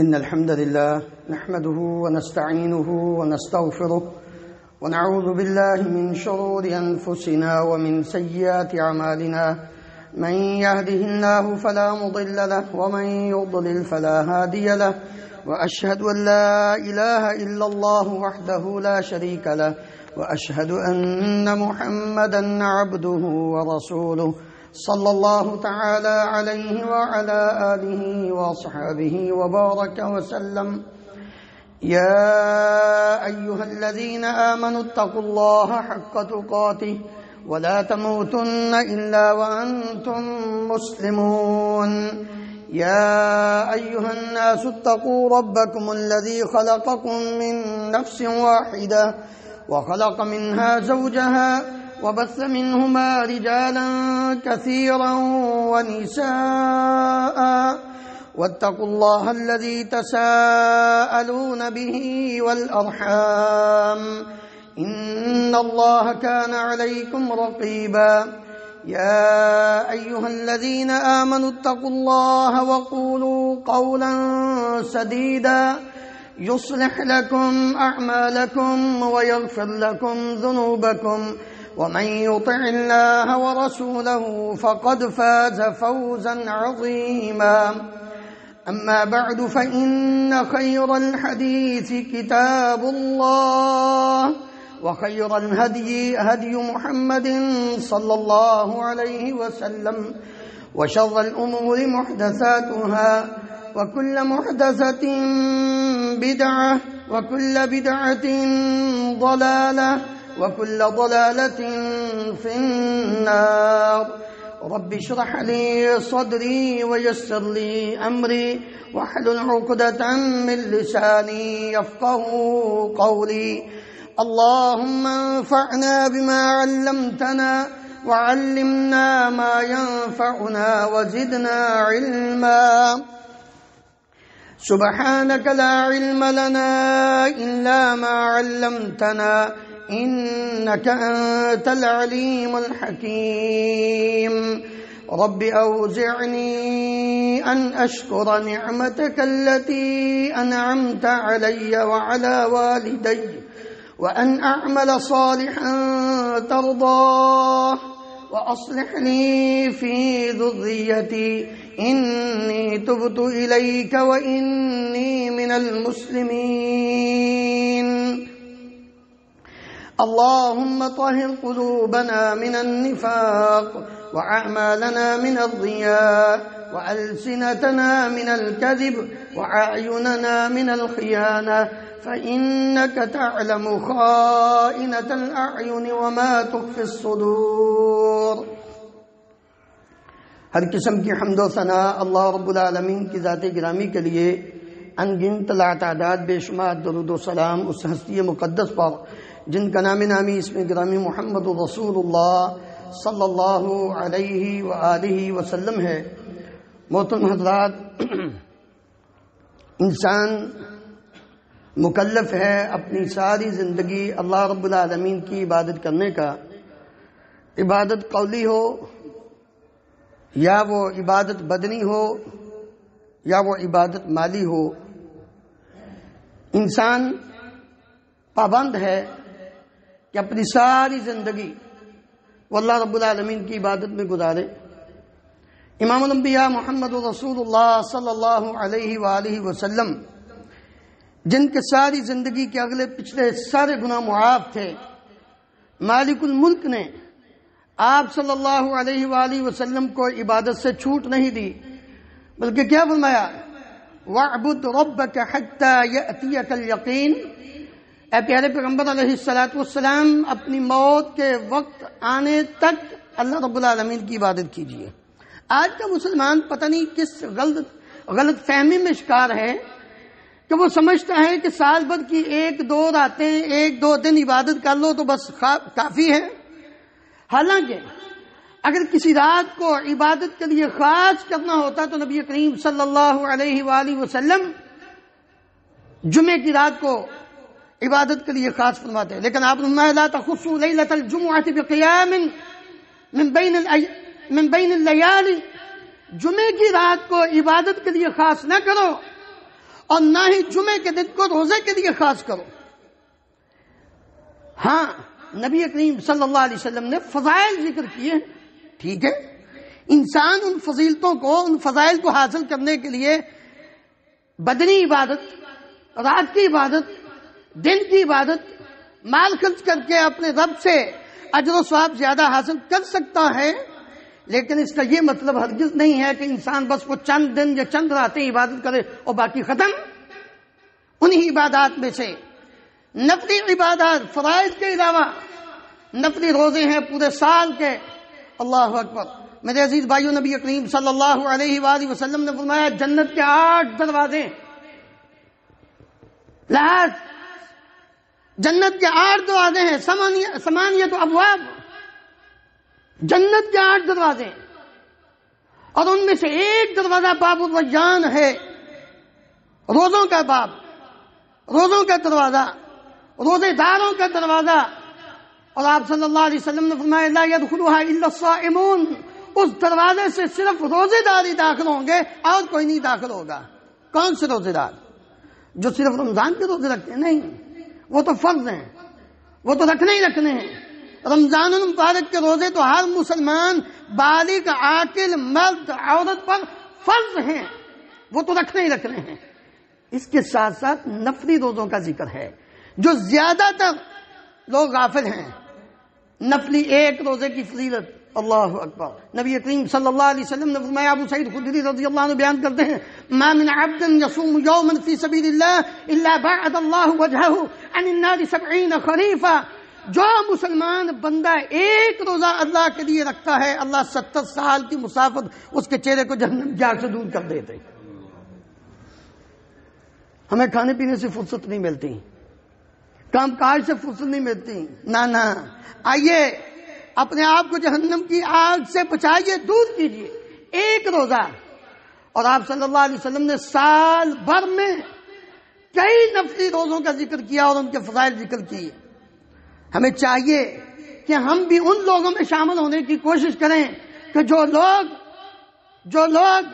إن الحمد لله نحمده ونستعينه ونستغفره ونعوذ بالله من شرور أنفسنا ومن سيئات أعمالنا من يهده الله فلا مضل له ومن يضلل فلا هادي له وأشهد أن لا إله إلا الله وحده لا شريك له وأشهد أن محمدا عبده ورسوله صلى الله تعالى عليه وعلى آله وصحبه وبارك وسلم. يا أيها الذين آمنوا اتقوا الله حق تقاته ولا تموتن إلا وأنتم مسلمون. يا أيها الناس اتقوا ربكم الذي خلقكم من نفس واحدة وخلق منها زوجها وبث منهما رجالا كثيرا ونساء واتقوا الله الذي تساءلون به والأرحام إن الله كان عليكم رقيبا. يا أيها الذين آمنوا اتقوا الله وقولوا قولا سديدا يصلح لكم أعمالكم ويغفر لكم ذنوبكم ومن يطع الله ورسوله فقد فاز فوزا عظيما. أما بعد فإن خير الحديث كتاب الله وخير الهدي هدي محمد صلى الله عليه وسلم وشر الأمور محدثاتها وكل محدثة بدعة وكل بدعة ضلالة وكل ضلالة في النار. رب اشرح لي صدري ويسر لي أمري واحلل عقدة من لساني يفقه قولي. اللهم انفعنا بما علمتنا وعلمنا ما ينفعنا وزدنا علما. سبحانك لا علم لنا إلا ما علمتنا إنك أنت العليم الحكيم. رب أوزعني أن أشكر نعمتك التي أنعمت علي وعلى والدي وأن أعمل صالحا ترضاه وأصلح لي في ذريتي إني تبت إليك وإني من المسلمين. اللهم طهر قلوبنا من النفاق وأعمالنا من الرياء وألسنتنا من الكذب وأعيننا من الخيانة فإنك تعلم خائنة الأعين وما تخفي الصدور. ہر قسم کی حمد و ثنا اللہ رب العالمین کی ذات گرامی کے لیے ان گنت لا تعداد بے شمار درود و سلام اس ہستی مقدس پر جن کا نام نامی اس میں گرامی محمد رسول اللہ صلی اللہ علیہ وآلہ وسلم ہے. محترم حضرات، انسان مکلف ہے اپنی ساری زندگی اللہ رب العالمین کی عبادت کرنے کا. عبادت قولی ہو یا وہ عبادت بدنی ہو یا وہ عبادت مالی ہو، انسان پابند ہے کہ اپنی ساری زندگی وہ اللہ رب العالمین کی عبادت میں گزارے. امام الانبیاء محمد رسول اللہ صلی اللہ علیہ وآلہ وسلم جن کے ساری زندگی کے اگلے پچھلے سارے گناہ معاف تھے، مالک الملک نے آپ صلی اللہ علیہ وآلہ وسلم کو عبادت سے چھوٹ نہیں دی، بلکہ کیا فرمایا؟ وَاعْبُدْ رَبَّكَ حَتَّى يَأْتِيَكَ الْيَقِينَ. اے پیارے پیغمبر علیہ السلام اپنی موت کے وقت آنے تک اللہ رب العالمین کی عبادت کیجیے. آج کا مسلمان پتہ نہیں کس غلط فہمی میں شکار ہے کہ وہ سمجھتا ہے کہ سال بھر کی ایک دو راتیں ایک دو دن عبادت کر لو تو بس کافی ہے. حالانکہ اگر کسی رات کو عبادت کے لیے خاص کرنا ہوتا تو نبی کریم صلی اللہ علیہ وآلہ وسلم جمعے کی رات کو عبادت کے لیے خاص فرماتے ہیں. لیکن آپ نے لا تخصوا لیلۃ الجمعۃ بقیام من بین اللیالی، جمعے کی رات کو عبادت کے لیے خاص نہ کرو اور نہ ہی جمعے کے دن کو روزے کے لیے خاص کرو۔ ہاں نبی کریم صلی اللہ علیہ وسلم نے فضائل ذکر کیے، ٹھیک ہے، انسان ان فضیلتوں کو، ان فضائل کو حاصل کرنے کے لیے بدنی عبادت، رات کی عبادت، دن کی عبادت، مال خرچ کر کے اپنے رب سے اجر و ثواب زیادہ حاصل کر سکتا ہے، لیکن اس کا یہ مطلب ہرگز نہیں ہے کہ انسان بس وہ چند دن یا چند راتیں عبادت کرے اور باقی ختم۔ انہی عبادات میں سے نفلی عبادات، فرائض کے علاوہ نفلی روزے ہیں پورے سال کے۔ اللہ اکبر۔ میرے عزیز بھائیو، نبی کریم صلی اللہ علیہ وآلہ وسلم نے فرمایا جنت کے 8 دروازے، لحاظ جنت کے 8 دروازے ہیں، ثمانیۃ ابواب، جنت کے 8 دروازے، اور ان میں سے ایک دروازہ باب الریان ہے، روزوں کا باب، روزوں کا دروازہ، روزے داروں کا دروازہ۔ اور آپ صلی اللہ علیہ وسلم نے فرمایا لا يدخلها الا الصائمون، اس دروازے سے صرف روزے دار ہی داخل ہوں گے اور کوئی نہیں داخل ہوگا۔ کون سے روزے دار؟ جو صرف رمضان کے روزے رکھتے ہیں؟ نہیں، وہ تو فرض ہیں، وہ تو رکھنے ہی رکھنے ہیں۔ رمضان المبارک کے روزے تو ہر مسلمان بالغ عاقل مرد عورت پر فرض ہیں، وہ تو رکھنے ہی رکھنے ہیں۔ اس کے ساتھ ساتھ نفلی روزوں کا ذکر ہے جو زیادہ تر لوگ غافل ہیں۔ نفلی ایک روزے کی فضیلت، اللہ اکبر۔ نبی کریم صلی اللہ علیہ وسلم نے فرمایا، ابو سعید خدری رضی اللہ عنہ بیان کرتے ہیں، ما من عبد يصوم يوما في سبيل الله الا بعد الله وجهه عن النار 70 خريفا، جو مسلمان بندہ ایک روزہ اللہ کے لیے رکھتا ہے، اللہ 70 سال کی مسافت اس کے چہرے کو جہنم کی آگ سے دور کر دیتے۔ ہمیں کھانے پینے سے فرصت نہیں ملتی، کام کاج سے فرصت نہیں ملتی، نہ آئیے اپنے آپ کو جہنم کی آگ سے بچائیے، دور کیجیے ایک روزہ۔ اور آپ صلی اللہ علیہ وسلم نے سال بھر میں کئی نفلی روزوں کا ذکر کیا اور ان کے فضائل ذکر کیے۔ ہمیں چاہیے کہ ہم بھی ان لوگوں میں شامل ہونے کی کوشش کریں کہ جو لوگ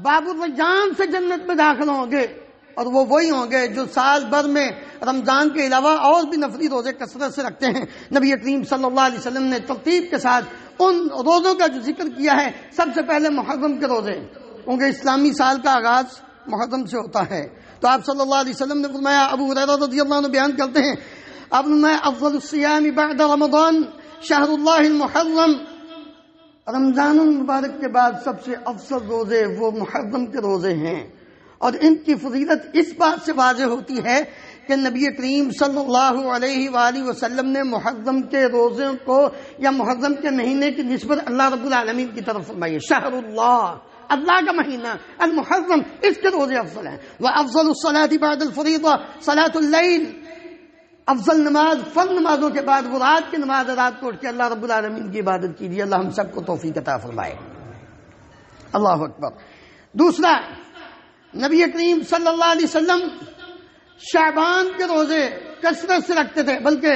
باب الریان سے جنت میں داخل ہوں گے، اور وہ وہی ہوں گے جو سال بھر میں رمضان کے علاوہ اور بھی نفلی روزے کثرت سے رکھتے ہیں۔ نبی کریم صلی اللہ علیہ وسلم نے ترتیب کے ساتھ ان روزوں کا جو ذکر کیا ہے، سب سے پہلے محرم کے روزے، کیونکہ اسلامی سال کا آغاز محرم سے ہوتا ہے۔ تو آپ صلی اللہ علیہ وسلم نے فرمایا، ابو ہریرہ رضی اللہ عنہ بیان کرتے ہیں، اب میں افضل الصیام بعد رمضان شہر اللہ المحرم، رمضان المبارک کے بعد سب سے افضل روزے وہ محرم کے روزے ہیں۔ اور ان کی فضیلت اس بات سے واضح ہوتی ہے کہ نبی کریم صلی اللہ علیہ وآلہ وسلم نے محرم کے روزوں کو یا محرم کے مہینے کی نسبت اللہ رب العالمین کی طرف فرمائی ہے۔ شہر اللہ کا مہینہ المحرم، اس کے روزے افضل ہیں۔ وَأَفْضَلُ الصَّلَاةِ بَعْدَ الْفَرِيضَةِ صَلَاةُ اللَّيْلِ، افضل نماز فرض نمازوں کے بعد وہ رات کی نماز، رات کو اٹھ کے اللہ رب العالمین کی عبادت کیجیے۔ اللہ ہم سب کو توفیق عطا فرمائے، اللہ اکبر۔ دوسرا، نبی کریم صلی اللہ علیہ وسلم شعبان کے روزے کثرت سے رکھتے تھے، بلکہ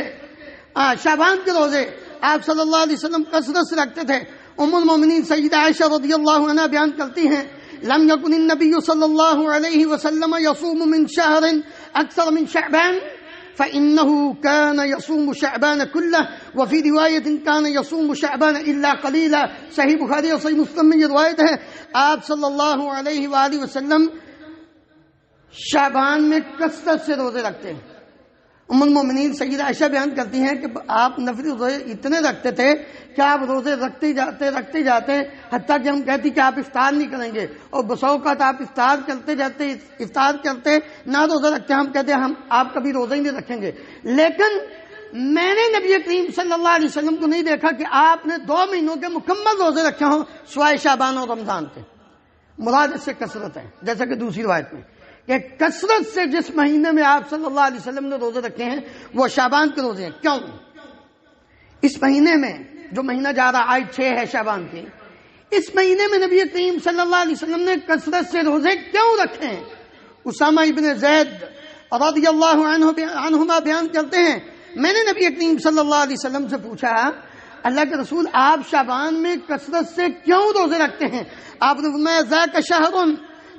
شعبان کے روزے آپ صلی اللہ علیہ وسلم کثرت سے رکھتے تھے۔ ام المومنین سیدہ عائشہ رضی اللہ عنہا بیان کرتی ہیں، لم یکن النبی صلی اللہ علیہ وسلم یصوم من شہر اکثر من شعبان فإنه كان يصوم شعبان كله وفي رواية كان يصوم شعبان إلا قليلا۔ صحیح بخاری اور صحیح مسلم میں یہ روایت ہے، آپ صلی اللہ علیہ وآلہ وسلم شعبان میں کثرت سے روزے رکھتے ہیں۔ ام المومنین سیدہ عائشہ بیان کرتی ہیں کہ آپ نفلی روزے اتنے رکھتے تھے کہ آپ روزے رکھتے جاتے حتیٰ کہ ہم کہتے کہ آپ افطار نہیں کریں گے، اور بسا اوقات آپ افطار کرتے نہ روزہ رکھتے، ہم کہتے ہم آپ کبھی روزہ ہی نہیں رکھیں گے۔ لیکن میں نے نبی کریم صلی اللہ علیہ وسلم کو نہیں دیکھا کہ آپ نے 2 مہینوں کے مکمل روزے رکھے ہوں سوائے شعبان اور رمضان کے۔ مراد اس سے کثرت ہے، جیسا کہ دوسری روایت میں کہ کثرت سے جس مہینے میں آپ صلی اللہ علیہ وسلم نے روزے رکھے ہیں وہ شعبان کے روزے ہیں۔ کیوں؟ اس مہینے میں جو مہینہ جا رہا آج 6 ہے شعبان کی، اس مہینے میں نبی کریم صلی اللہ علیہ وسلم نے کثرت سے روزے کیوں رکھے ہیں؟ اسامہ ابن زید رضی اللہ عنہما بیان کرتے ہیں، میں نے نبی کریم صلی اللہ علیہ وسلم سے پوچھا، اللہ کے رسول آپ شعبان میں کثرت سے کیوں روزے رکھتے ہیں؟ آپ نے فرمایا ذاک شہر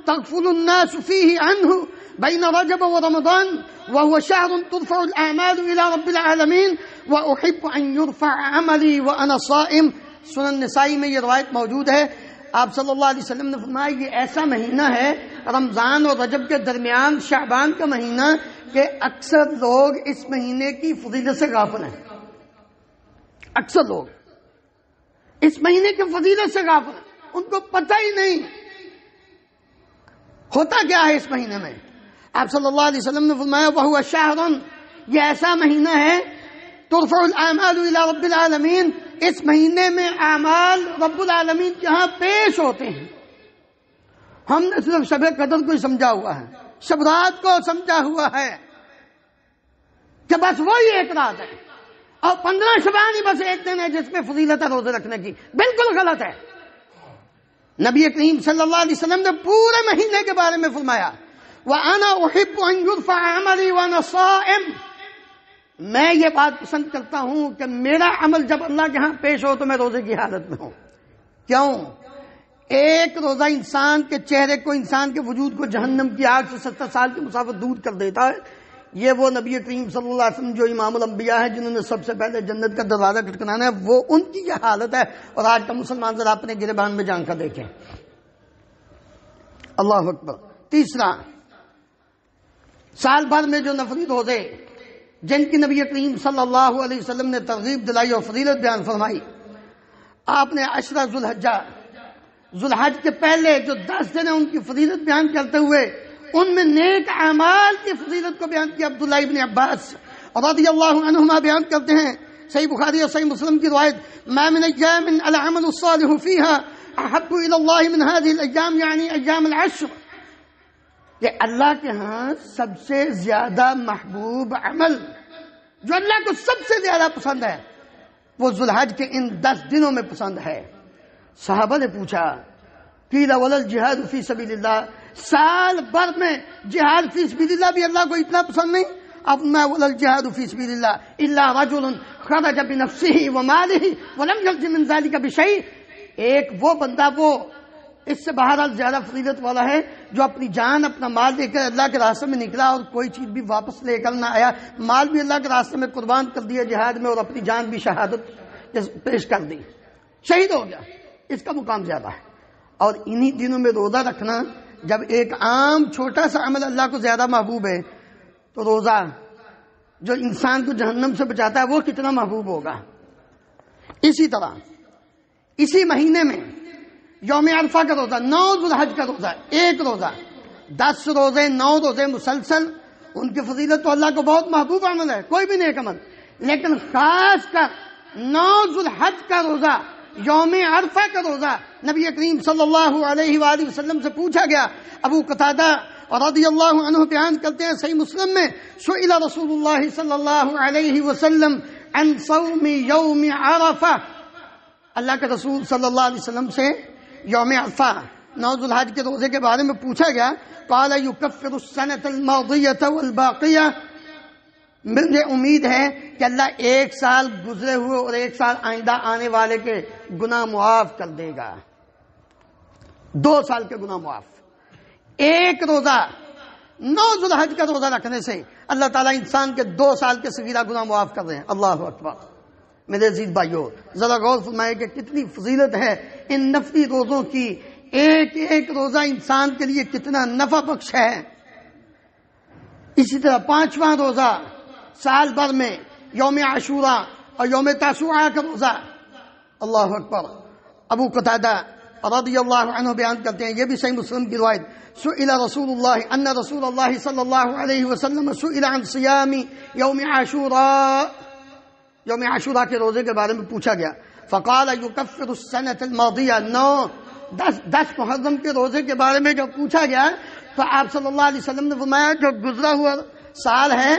تغفل الناس فیہ عنہ بين رجب ورمضان وهو شهر ترفع الأعمال إلى رب العالمين وأحب أن يرفع عملي وأنا صائم. سنن نسائی میں یہ روایت موجود ہے. آپ صلی اللہ علیہ وسلم نے فرمایا یہ ایسا مہینہ ہے رمضان اور رجب کے درمیان شعبان کا مہینہ کہ اکثر لوگ اس مہینے کی فضیلت سے غافل ہیں. اکثر لوگ اس مہینے کی فضیلت سے غافل ہیں, ان کو پتہ ہی نہیں ہوتا کیا ہے اس مہینے میں. آپ صلی اللہ علیہ وسلم نے فرمایا وَهُوَ شَهْرٌ, یہ ایسا مہینہ ہے ترفع الاعمال الى رب العالمین, اس مہینے میں اعمال رب العالمین کے ہاں پیش ہوتے ہیں. ہم نے صرف شب قدر کو ہی سمجھا ہوا ہے, شب رات کو سمجھا ہوا ہے کہ بس وہی ایک رات ہے, اور 15 شعبان ہی بس ایک دن ہے جس میں فضیلت ہے روزے رکھنے کی. بالکل غلط ہے. نبی کریم صلی اللہ علیہ وسلم نے پورے مہینے کے بارے میں فرمایا وَأَنَا أُحِبُّ أَن يُرْفَعَ عَمَلِي وَأَنَا صَائِمٌ, میں یہ بات پسند کرتا ہوں کہ میرا عمل جب اللہ کے ہاں پیش ہو تو میں روزے کی حالت میں ہوں. کیوں؟ ایک روزہ انسان کے چہرے کو, انسان کے وجود کو جہنم کی آگ سے 70 سال کی مسافت دور کر دیتا ہے. یہ وہ نبی کریم صلی اللہ علیہ وسلم جو امام الانبیاء ہے, جنہوں نے سب سے پہلے جنت کا دروازہ کھٹکھٹانا ہے, وہ ان کی یہ حالت ہے. اور آج کا مسلمان ذرا اپنے گریبان میں جان کر دیکھیں. اللہ اکبر. تیسرا, سال بھر میں جو نفلی روزے جن کی نبی کریم صلی اللہ علیہ وسلم نے ترغیب دلائی اور فضیلت بیان فرمائی, آپ نے عشرہ ذوالحج کے پہلے جو 10 دن ہیں ان کی فضیلت بیان کرتے ہوئے ان میں نیک اعمال کی فضیلت کو بیان کیا. عبداللہ ابن عباس رضی اللہ عنہما بیان کرتے ہیں, صحیح بخاری اور صحیح مسلم کی روایت, ما من ایام العمل الصالح فيها احب الى الله من هذه الايام, یعنی ایام العشر, کہ اللہ کے ہاں سب سے زیادہ محبوب عمل جو اللہ کو سب سے زیادہ پسند ہے وہ ذوالحج کے ان 10 دنوں میں پسند ہے. صحابہ نے پوچھا قیل ولا الجہاد فی سبیل اللہ, سال بھر میں جہاد فی سبیل اللہ بھی اللہ کو اتنا پسند نہیں؟ اب میں ولا الجہاد فی سبیل اللہ الا رجل خرج بنفسه وماله ولم يلزم من ذلك بشيء, ایک وہ بندہ وہ اس سے بہرحال زیادہ فضیلت والا ہے جو اپنی جان اپنا مال لے کر اللہ کے راستے میں نکلا اور کوئی چیز بھی واپس لے کر نہ آیا, مال بھی اللہ کے راستے میں قربان کر دیا جہاد میں, اور اپنی جان بھی شہادت پیش کر دی, شہید ہو گیا. اس کا مقام زیادہ ہے. اور انہی دنوں میں روزہ رکھنا, جب ایک عام چھوٹا سا عمل اللہ کو زیادہ محبوب ہے تو روزہ جو انسان کو جہنم سے بچاتا ہے وہ کتنا محبوب ہوگا. اسی طرح اسی مہینے میں یوم عرفہ کا روزہ, 9 ذوالحج کا روزہ, ایک روزہ, 10 روزے 9 روزے مسلسل, ان کی فضیلت تو اللہ کو بہت محبوب عمل ہے, کوئی بھی نیک عمل, لیکن خاص کر 9 ذوالحج کا روزہ, یوم عرفہ کا روزہ. نبی کریم صلی اللہ علیہ وآلہ وسلم سے پوچھا گیا, ابو قتادہ رضی اللہ عنہ بیان کرتے ہیں صحیح مسلم میں, سئل رسول اللہ صلی اللہ علیہ وسلم عن صوم یوم عرفہ, اللہ کے رسول صلی اللہ علیہ وسلم سے یوم عرفہ 9 ذوالحج کے روزے کے بارے میں پوچھا گیا. قال یکفر السنة الماضیة والباقیہ, مجھے امید ہے کہ اللہ ایک سال گزرے ہوئے اور ایک سال آئندہ آنے والے کے گناہ معاف کر دے گا. 2 سال کے گناہ معاف. ایک روزہ 9 ذوالحج کا روزہ رکھنے سے اللہ تعالیٰ انسان کے 2 سال کے صغیرہ گناہ معاف کر رہے ہیں. اللہ اکبر. میرے عزیز بھائیو, ذرا غور فرمائے کہ کتنی فضیلت ہے ان نفلی روزوں کی. ایک ایک روزہ انسان کے لیے کتنا نفع بخش ہے. اسی طرح 5واں روزہ سال بھر میں یوم عاشورہ اور یوم تاسوعہ کا روزہ. اللہ اکبر. ابو قتادہ رضی اللہ عنہ بیان کرتے ہیں, یہ بھی صحیح مسلم کی روایت, سئل رسول اللہ ان رسول اللہ صلی اللہ علیہ وسلم سئل عن صیام یوم عاشورہ, یوم عاشورہ کے روزے کے بارے میں پوچھا گیا. فقال یکفر السنة الماضیہ, 10 محرم کے روزے کے بارے میں جب پوچھا گیا تو آپ صلی اللہ علیہ وسلم نے فرمایا جو گزرا ہوا سال ہے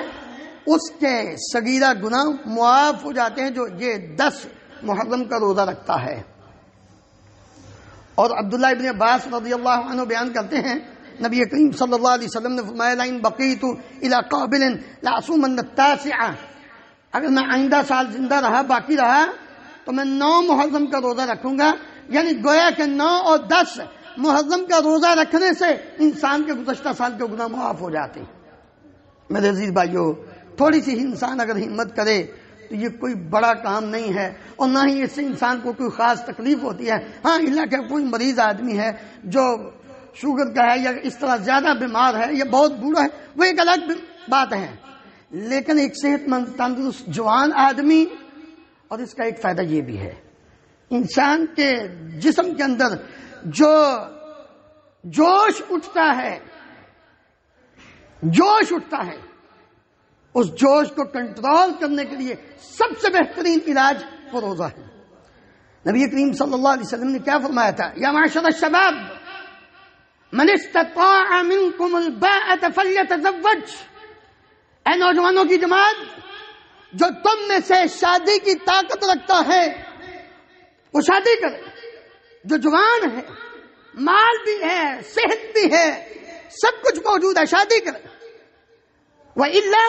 اس کے صغیرہ گناہ معاف ہو جاتے ہیں جو یہ 10 محرم کا روزہ رکھتا ہے. اور عبداللہ ابن عباس رضی اللہ عنہ بیان کرتے ہیں, نبی کریم صلی اللہ علیہ وسلم نے فرمایا لئن بقیت الی قابل لأصومن التاسع, اگر میں آئندہ سال زندہ رہا, باقی رہا, تو میں 9 محرم کا روزہ رکھوں گا. یعنی گویا کہ 9 اور 10 محرم کا روزہ رکھنے سے انسان کے گزشتہ سال کے گناہ معاف ہو جاتے ہیں۔ میرے عزیز بھائیو، تھوڑی سی انسان اگر ہمت کرے تو یہ کوئی بڑا کام نہیں ہے، اور نہ ہی اس سے انسان کو کوئی خاص تکلیف ہوتی ہے۔ ہاں، اللہ کہ کوئی مریض آدمی ہے جو شوگر کا ہے یا اس طرح زیادہ بیمار ہے یا بہت بوڑھا ہے، وہ ایک الگ بات ہے، لیکن ایک صحت مند تندرست جوان آدمی، اور اس کا ایک فائدہ یہ بھی ہے، انسان کے جسم کے اندر جو جوش اٹھتا ہے اس جوش کو کنٹرول کرنے کے لیے سب سے بہترین علاج وہ روزہ ہے۔ نبی کریم صلی اللہ علیہ وسلم نے کیا فرمایا تھا؟ یا معاشر الشباب من استطاع منکم الباءۃ فلیتزوج، اے نوجوانوں کی جماعت، جو تم میں سے شادی کی طاقت رکھتا ہے وہ شادی کرے، جو جوان ہے، مال بھی ہے، صحت بھی ہے، سب کچھ موجود ہے، شادی کرے۔ وَإِلَّا،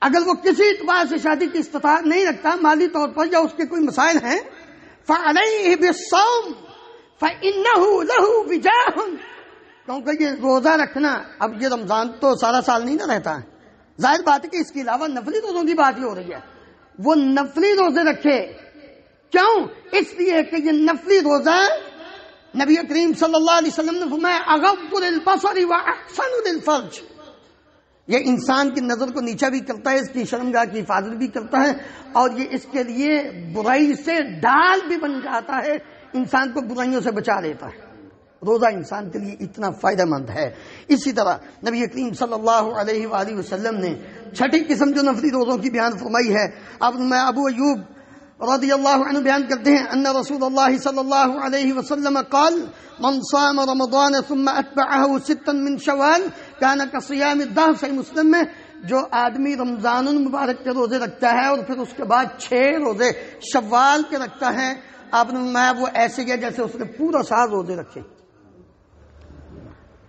اگر وہ کسی اعتبار سے شادی کی استطاعت نہیں رکھتا، مالی طور پر یا اس کے کوئی مسائل ہیں، فَعَلَيْهِ بِالصَّوْمِ فَإِنَّهُ لَهُ وِجَاهٌ، کیونکہ یہ روزہ رکھنا، اب یہ رمضان تو سارا سال نہیں نہ رہتا ہے، ظاہر بات ہے کہ اس کے علاوہ نفلی روزوں کی بات ہی ہو رہی ہے، وہ نفلی روزے رکھے۔ کیوں؟ اس لیے کہ یہ نفلی روزہ نبی کریم صلی اللہ علیہ وسلم نے فرمایا اغض للبصر واحسن للفرج، یہ انسان کی نظر کو نیچا بھی کرتا ہے، اس کی شرمگاہ کی حفاظت بھی کرتا ہے، اور یہ اس کے لیے برائی سے ڈال بھی بن جاتا ہے، انسان کو برائیوں سے بچا لیتا ہے۔ روزہ انسان کے لیے اتنا فائدہ مند ہے۔ اسی طرح نبی کریم صلی اللہ علیہ وآلہ وسلم نے چھٹی قسم جو نفلی روزوں کی بیان فرمائی ہے، ابو ایوب رضی اللہ عنہ بیان کرتے ہیں ان رسول اللہ صلی اللہ علیہ وسلم قال من صام رمضان ثم اتبعه ستا من شوال كان كصيام الدهر، صحیح مسلم میں، جو آدمی رمضان المبارک کے روزے رکھتا ہے اور پھر اس کے بعد 6 روزے شوال کے رکھتا ہے، آپ نے فرمایا وہ ایسے ہے جیسے اس نے پورا سال روزے رکھے۔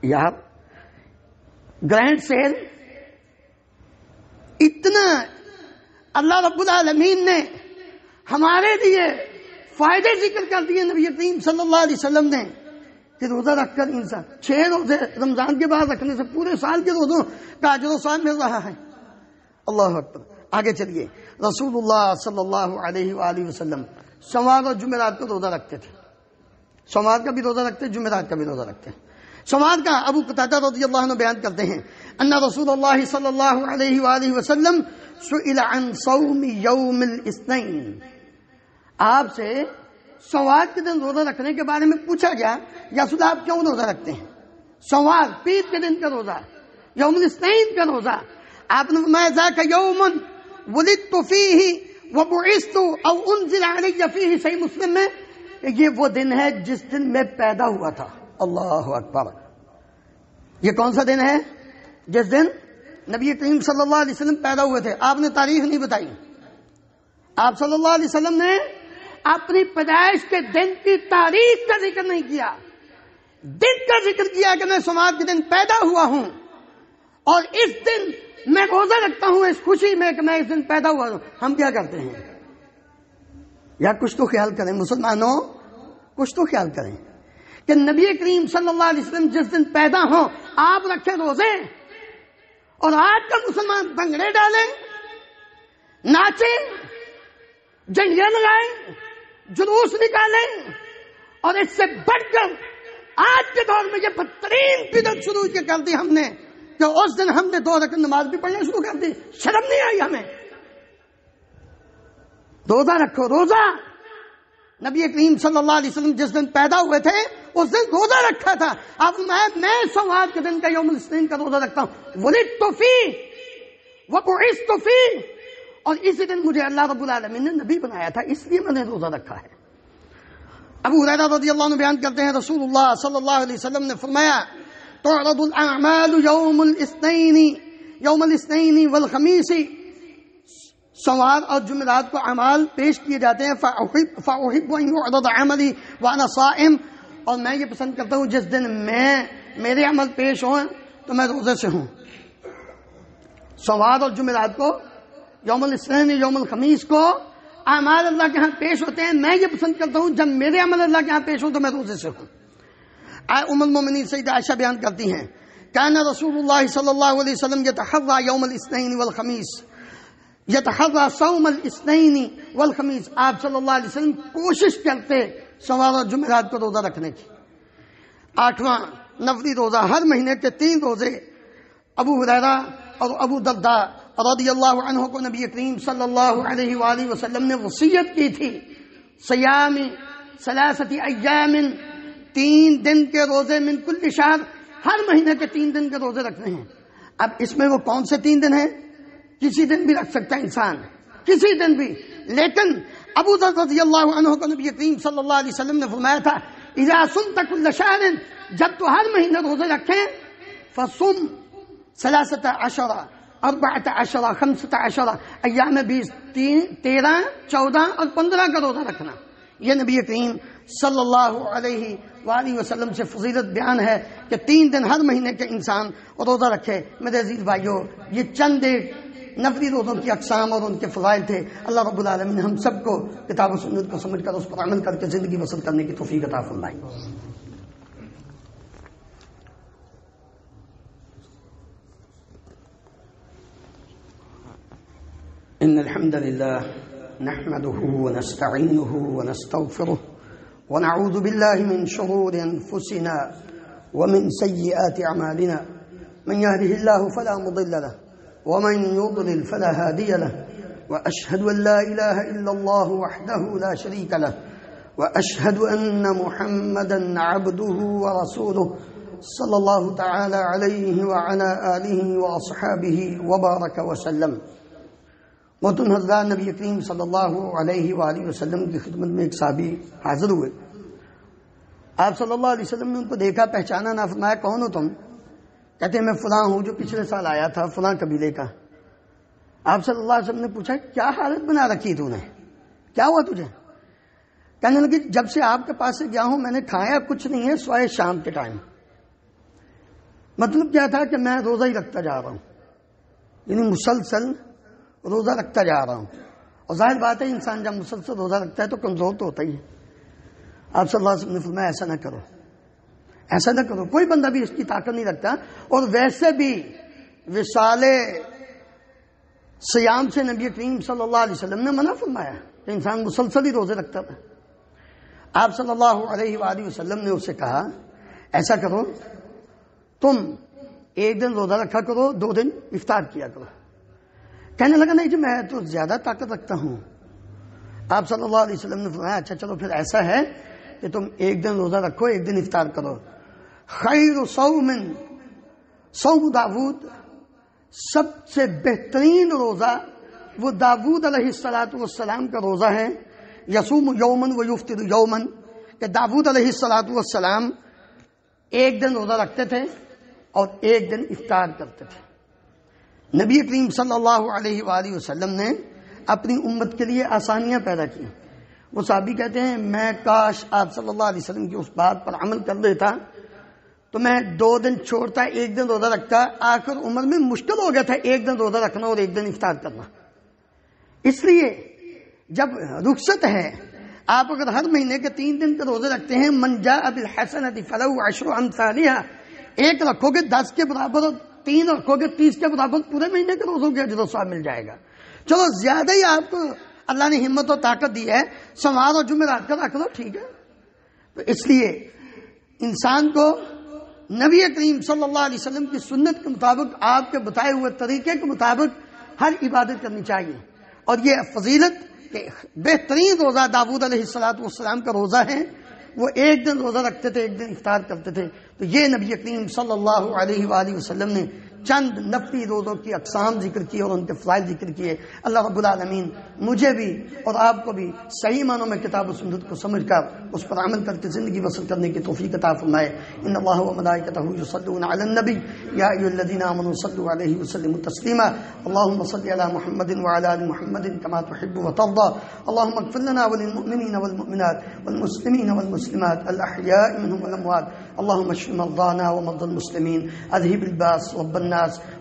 یار گرینڈ سیل، اتنا اللہ رب العالمین نے ہمارے لیے فائدے ذکر کر دیے نبی کریم صلی اللہ علیہ وسلم نے، کہ روزہ رکھ کر انسان 6 روزے رمضان کے بعد رکھنے سے پورے سال کے روزوں کا اجر و ثواب مل رہا ہے۔ اللہ اکبر۔ آگے چلیے، رسول اللہ صلی اللہ علیہ وآلہ وسلم سوموار اور جمعرات کو روزہ رکھتے تھے، سوموار کا بھی روزہ رکھتے، جمعرات کا بھی روزہ رکھتے ہیں۔ سوموار کا ابو قتادہ رضی اللہ عنہ بیان کرتے ہیں ان رسول اللہ صلی اللہ علیہ وآلہ وسلم سئل عن صوم یوم الاثنین، آپ سے سوموار کے دن روزہ رکھنے کے بارے میں پوچھا گیا، یا رسول آپ کیوں روزہ رکھتے ہیں؟ سوموار پیر کے دن کا روزہ، یوم الاثنین کا روزہ۔ آپ نے فرمایا ذاک یوم ولدت فیہ وبعثت او انزل علی فیہ، صحیح مسلم میں، یہ وہ دن ہے جس دن میں پیدا ہوا تھا۔ اللہ اکبر۔ یہ کون سا دن ہے؟ جس دن نبی کریم صلی اللہ علیہ وسلم پیدا ہوئے تھے۔ آپ نے تاریخ نہیں بتائی، آپ صلی اللہ علیہ وسلم نے اپنی پیدائش کے دن کی تاریخ کا ذکر نہیں کیا، دن کا ذکر کیا کہ میں سوموار کے دن پیدا ہوا ہوں اور اس دن میں روزہ رکھتا ہوں اس خوشی میں کہ میں اس دن پیدا ہوا ہوں۔ ہم کیا کرتے ہیں؟ یا کچھ تو خیال کریں مسلمانوں، کچھ تو خیال کریں کہ نبی کریم صلی اللہ علیہ وسلم جس دن پیدا ہوں آپ رکھے روزے، اور آج کا مسلمان بنگڑے ڈالیں، ناچیں، جنگیں لگائیں، جلوس نکالیں، اور اس سے بڑھ کر آج کے دور میں یہ بدترین بدعت شروع کر دی ہم نے کہ اس دن ہم نے 2 رکعت نماز بھی پڑھنا شروع کر دی۔ شرم نہیں آئی ہمیں؟ روزہ رکھو، روزہ۔ نبی کریم صلی اللہ علیہ وسلم جس دن پیدا ہوئے تھے اس دن روزہ رکھا تھا۔ اب میں سوموار کے دن کا یوم الاثنین کا روزہ رکھتا ہوں، ولدت فیہ وبعثت فیہ، اور اسی دن مجھے اللہ رب العالمین نے نبی بنایا تھا، اس لیے میں نے روزہ رکھا ہے۔ ابو ہریرہ رضی اللہ عنہ بیان کرتے ہیں رسول اللہ صلی اللہ علیہ وسلم نے فرمایا تعرض الاعمال یوم الاثنین والخمیس، سوموار اور جمعرات کو اعمال پیش کیے جاتے ہیں، فاحب ان يعرض عملی وانا صائم، اور میں یہ پسند کرتا ہوں جس دن میرے عمل پیش ہوں تو میں روزے سے ہوں۔ سوموار اور جمعرات کو، یوم الاثنین یوم الخمیس کو اعمال اللہ کے ہاں پیش ہوتے ہیں، میں یہ پسند کرتا ہوں جب میرے عمل اللہ کے ہاں پیش ہوں تو میں روزے سے ہوں۔ ام المومنین سیدہ عائشہ بیان کرتی ہیں کان رسول اللہ صلی اللہ علیہ وسلم یتحری یوم الاثنین والخمیس، یتحری صوم الاثنین والخمیس، آپ صلی اللہ علیہ وسلم کوشش کرتے سوار اور جمعرات کو روزہ رکھنے کی۔ 8واں نفلی روزہ، ہر مہینے کے 3 روزے ابو ہریرہ اور ابو درداء رضی اللہ عنہ کو نبی کریم صلی اللہ علیہ وآلہ وسلم نے وصیت کی تھی صیام 3 ایام، 3 دن کے روزے من کل شہر، ہر مہینے کے 3 دن کے روزے رکھنے ہیں۔ اب اس میں وہ کون سے 3 دن ہیں؟ کسی دن بھی رکھ سکتا ہے انسان، کسی دن بھی، لیکن ابو ذر رضی اللہ عنہ کو نبی کریم صلی اللہ علیہ وسلم نے فرمایا تھا اذا صمت کل شہر، جب تو ہر مہینے روزے رکھیں، فصم 13 14 15 ایام 20، 13 14 اور 15 کا روزہ رکھنا۔ یہ نبی کریم صلی اللہ علیہ وآلہ وسلم سے فضیلت بیان ہے کہ 3 دن ہر مہینے کے انسان روزہ رکھے۔ میرے عزیز بھائیوں، یہ چند ایک نفلی روزوں کی اقسام اور ان کے فضائل تھے۔ اللہ رب العالمین ہم سب کو کتاب و سنت کو سمجھ کر اس پر عمل کر کے زندگی بسر کرنے کی توفیق عطا فرمائے۔ إن الحمد لله نحمده ونستعينه ونستغفره ونعوذ بالله من شرور أنفسنا ومن سيئات أعمالنا، من يهده الله فلا مضل له ومن يضلل فلا هادي له، وأشهد أن لا إله إلا الله وحده لا شريك له، وأشهد أن محمدا عبده ورسوله صلى الله تعالى عليه وعلى آله وأصحابه وبارك وسلم۔ محترم حضرات، نبی کریم صلی اللہ علیہ وآلہ وسلم کی خدمت میں ایک صحابی حاضر ہوئے۔ آپ صلی اللہ علیہ وسلم نے ان کو دیکھا، پہچانا نہ، فرمایا کون ہو تم؟ کہتے ہیں میں فلاں ہوں جو پچھلے سال آیا تھا فلاں قبیلے کا۔ آپ صلی اللہ علیہ وسلم نے پوچھا کیا حالت بنا رکھی تو نے، کیا ہوا تجھے؟ کہنے لگے جب سے آپ کے پاس سے گیا ہوں میں نے کھایا کچھ نہیں ہے سوائے شام کے ٹائم۔ مطلب کیا تھا کہ میں روزہ ہی رکھتا جا رہا ہوں، یعنی مسلسل روزہ رکھتا جا رہا ہوں۔ اور ظاہر بات ہے انسان جب مسلسل روزہ رکھتا ہے تو کمزور تو ہوتا ہی ہے۔ آپ صلی اللہ علیہ وسلم نے فرمایا ایسا نہ کرو، ایسا نہ کرو، کوئی بندہ بھی اس کی طاقت نہیں رکھتا۔ اور ویسے بھی وصال صیام سے نبی کریم صلی اللہ علیہ وسلم نے منع فرمایا کہ انسان مسلسل ہی روزے رکھتا تھا۔ آپ صلی اللہ علیہ وآلہ وسلم نے اسے کہا ایسا کرو، تم 1 دن روزہ رکھا کرو، 2 دن افطار کیا کرو۔ کہنے لگا نہیں جی میں تو زیادہ طاقت رکھتا ہوں۔ آپ صلی اللہ علیہ وسلم نے فرمایا اچھا چلو پھر ایسا ہے کہ تم 1 دن روزہ رکھو، 1 دن افطار کرو۔ خیر صوم صوم داود، سب سے بہترین روزہ وہ داود علیہ السلام کا روزہ ہے۔ یصوم یومن و یفطر یومن، کہ داود علیہ السلام 1 دن روزہ رکھتے تھے اور 1 دن افطار کرتے تھے۔ نبی کریم صلی اللہ علیہ وآلہ وسلم نے اپنی امت کے لیے آسانیاں پیدا کی۔ وہ صحابی کہتے ہیں میں کاش آپ صلی اللہ علیہ وسلم کی اس بات پر عمل کر لیتا تو میں 2 دن چھوڑتا، 1 دن روزہ رکھتا۔ آخر عمر میں مشکل ہو گیا تھا 1 دن روزہ رکھنا اور 1 دن افطار کرنا۔ اس لیے جب رخصت ہے، آپ اگر ہر مہینے کے 3 دن کے روزے رکھتے ہیں، من جاء بالحسنۃ فلہ عشر امثالھا، 1 رکھو گے 10 کے برابر اور 3 رکھو گے 30 کے برابر، پورے مہینے کے روزوں کے اجر و ثواب مل جائے گا۔ چلو زیادہ ہی آپ کو اللہ نے ہمت و طاقت دی ہے، سوار اور جمعرات کا رکھ لو، ٹھیک ہے۔ تو اس لیے انسان کو نبی کریم صلی اللہ علیہ وسلم کی سنت کے مطابق، آپ کے بتائے ہوئے طریقے کے مطابق ہر عبادت کرنی چاہیے۔ اور یہ فضیلت کہ بہترین روزہ داود علیہ السلام کا روزہ ہے، وہ 1 دن روزہ رکھتے تھے، 1 دن افطار کرتے تھے۔ تو یہ نبی کریم صلی اللہ علیہ وآلہ وسلم نے چند نفلی روزوں کی اقسام ذکر کی اور ان کے فضائل ذکر کیے۔ اللہ رب العالمین مجھے بھی اور آپ کو بھی صحیح معنوں میں کتاب و سنت کو سمجھ کر اس پر عمل کر کے زندگی بسر کرنے کی توفیق عطا فرمائے۔ ان اللہ و ملائکتہ یصلون علی النبی یا ایھا الذین آمنوا صلوا علیہ وسلموا تسلیما۔ اللهم صل علی محمد وعلی آل محمد کما تحب وترضى۔ اللهم اغفر لنا وللمؤمنین والمؤمنات والمسلمین والمسلمات الاحیاء منهم والاموات۔ اللهم اشف مرضانا ومرضى المسلمين، اذهب الباس رب الناس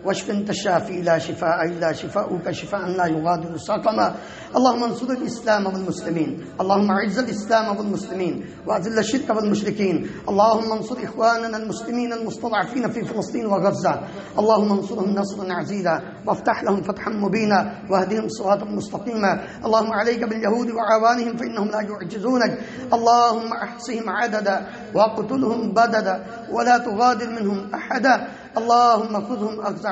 واشف انت الشافي لا شفاء الا شفاؤك شفاء لا يغادر سقما۔ اللهم انصر الإسلام والمسلمين، اللهم أعز الإسلام والمسلمين وأذل الشرك والمشركين. اللهم انصر إخواننا المسلمين المستضعفين في فلسطين وغزة، اللهم انصرهم نصرا عزيزا وافتح لهم فتحا مبينا واهدهم صراطا مستقيما. اللهم عليك باليهود وعوانهم فإنهم لا يعجزونك. اللهم احصهم عددا واقتلهم بددا ولا تغادر منهم أحدا. اللهم خذهم أخذ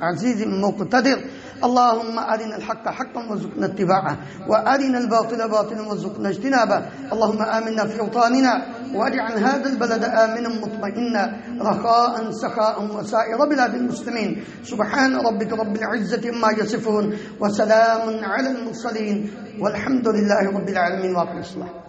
عزيز مقتدر. اللهم أرنا الحق حقا وارزقنا اتباعه وأرنا الباطل باطلا وارزقنا اجتنابه. اللهم آمنا في أوطاننا واجعل هذا البلد آمنا مطمئنا رخاء سخاء وسائر بلاد المسلمين. سبحان ربك رب العزة عما يصفون وسلام على المرسلين والحمد لله رب العالمين. واقم الصلاة.